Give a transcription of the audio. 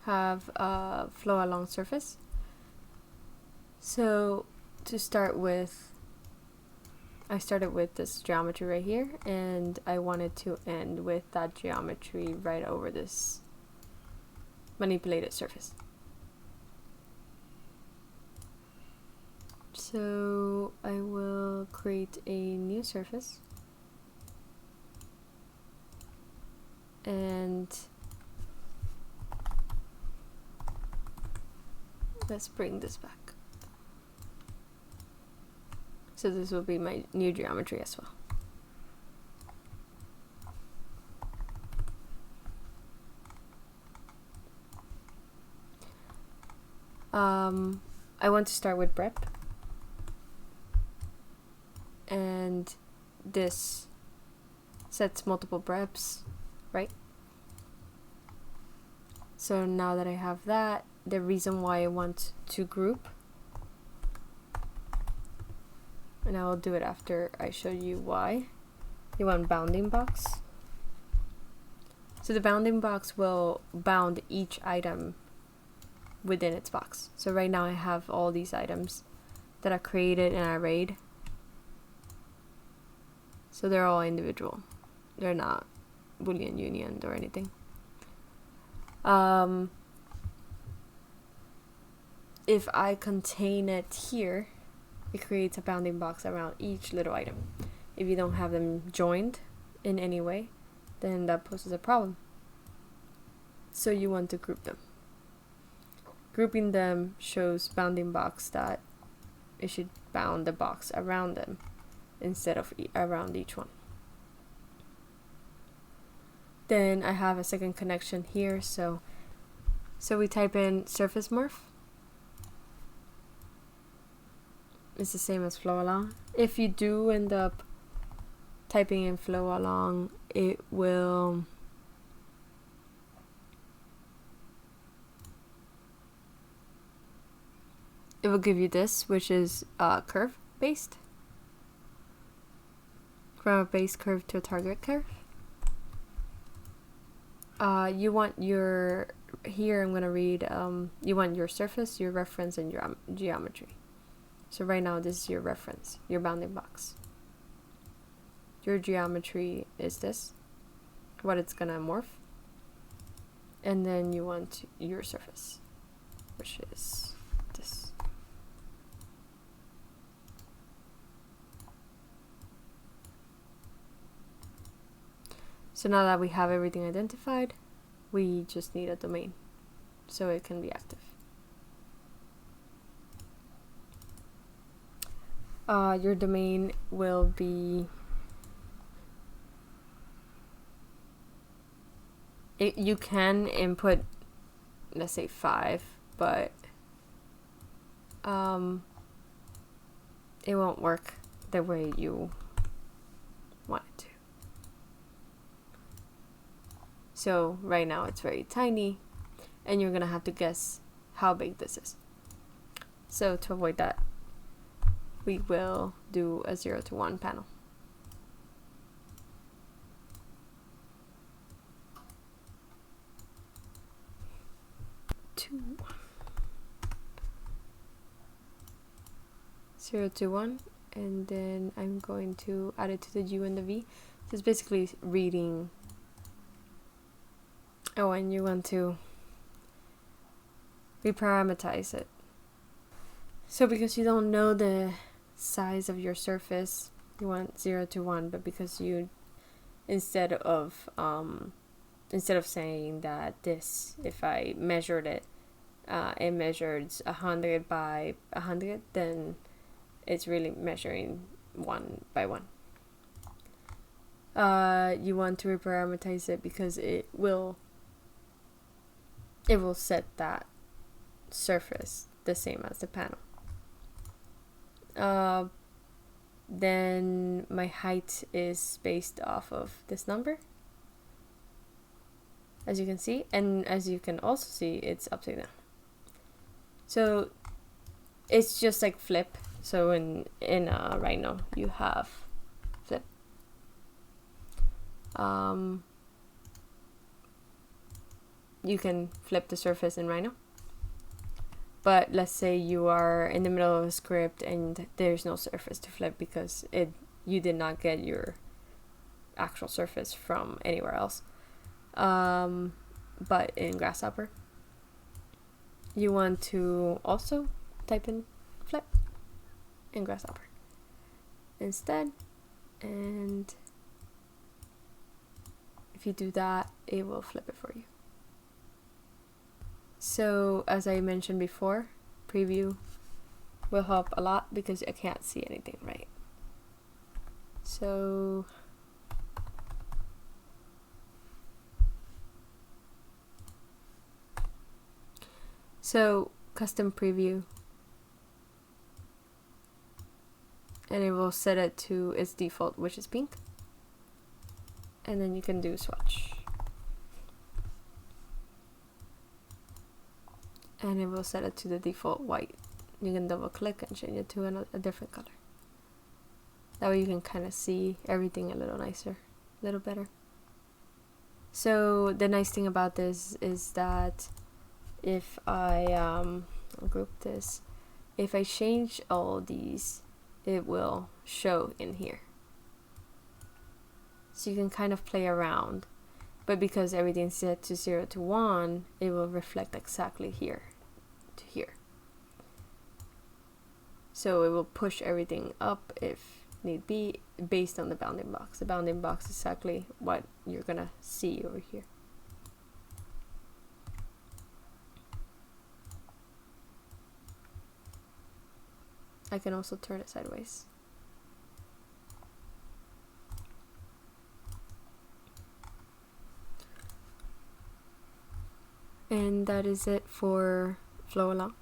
have a flow along surface. So to start with, I started with this geometry right here, and I wanted to end with that geometry right over this manipulated surface. So I will create a new surface, and let's bring this back. So this will be my new geometry as well. I want to start with brep, and this sets multiple breps, right? So now that I have that, the reason why I want to group, and I will do it after I show you why. You want bounding box. So the bounding box will bound each item within its box. So right now I have all these items that are created and arrayed. So they're all individual. They're not Boolean union or anything. If I contain it here, it creates a bounding box around each little item. If you don't have them joined in any way, then that poses a problem. So you want to group them. Grouping them shows bounding box that it should bound the box around them instead of around each one. Then I have a second connection here, so we type in surface morph. It's the same as flow along. If you do end up typing in flow along, it will give you this, which is curve based, from a base curve to a target curve. You want your, here I'm gonna read, you want your surface, your reference, and your geometry. So right now this is your reference, your bounding box. Your geometry is this, what it's gonna morph. And then you want your surface, which is this. So now that we have everything identified, we just need a domain so it can be active. Your domain will be, you can input, let's say 5, but it won't work the way you want it to. So right now it's very tiny, and you're gonna have to guess how big this is. So to avoid that, we will do a 0 to 1 panel. Two. 0 to 1, and then I'm going to add it to the U and the V. So it's basically reading. Oh, and you want to reparameterize it. So because you don't know the size of your surface, you want 0 to 1, but because you, instead of saying that this, if I measured it, it measured 100 by 100, then it's really measuring 1 by 1. You want to reparameterize it because it will set that surface the same as the panel. Then my height is based off of this number, as you can see, and as you can also see, it's upside down. So it's just like flip. So in Rhino you have flip. you can flip the surface in Rhino. But let's say you are in the middle of a script and there's no surface to flip because you did not get your actual surface from anywhere else. But in Grasshopper, you want to also type in flip in Grasshopper instead, and if you do that, it will flip it for you. So as I mentioned before, preview will help a lot because I can't see anything, right? So custom preview, and it will set it to its default, which is pink, and then you can do swatch, and it will set it to the default white. You can double click and change it to a different color. That way you can kind of see everything a little nicer, a little better. So the nice thing about this is that if I group this, if I change all these, it will show in here. So you can kind of play around, but because everything's set to 0 to 1, it will reflect exactly here to here. So it will push everything up if need be based on the bounding box. The bounding box is exactly what you're gonna see over here. I can also turn it sideways. And that is it for Flow Along.